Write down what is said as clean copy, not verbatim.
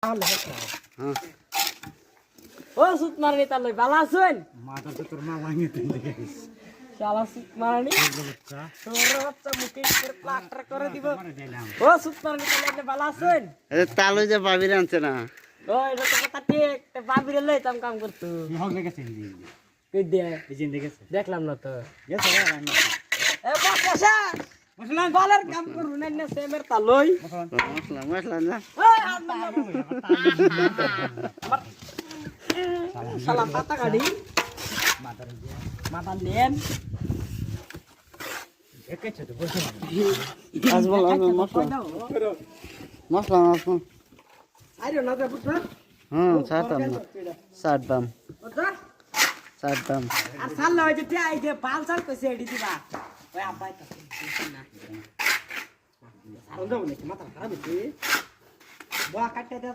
হ্যাঁ ও সুত মারানি তার লই ভালো আছেন মাথা তো তোর মা ভাঙিয়ে দিন দেখিস শালা সুত মারানি বাচ্চা তোর বাচ্চা মুখে করে প্লাস্টার করে দিব মারা দিলাম ও সুত মারানি তার লই ভালো আছেন তালু যে বাবির আনছে না ও এটা তো কথা ঠিক বাবিরে লই তাম কাম করতো কি হোক গেছে কই দে এই জিন্দে গেছে দেখলাম না তো গেছে রে রান্না এ বাচ্চা মশলা বালার কাম করু না সেমের তা লই মশলা মশলা না ওই শালা পাতা গাড়ি মাথা নেন একেছে তো বসে আজ বল মশলা মশলা মশলা আইরো না দে পুত্র ছাড়তাম না ছাড়তাম ওটা ছাড়তাম আর সাল হইছে তে আই যে পাল সাল কইছে এডি দিবা ওই আব্বাই তো না আর দাও নাকি মাথা খারাপ হইছে বয়া কাটতে দে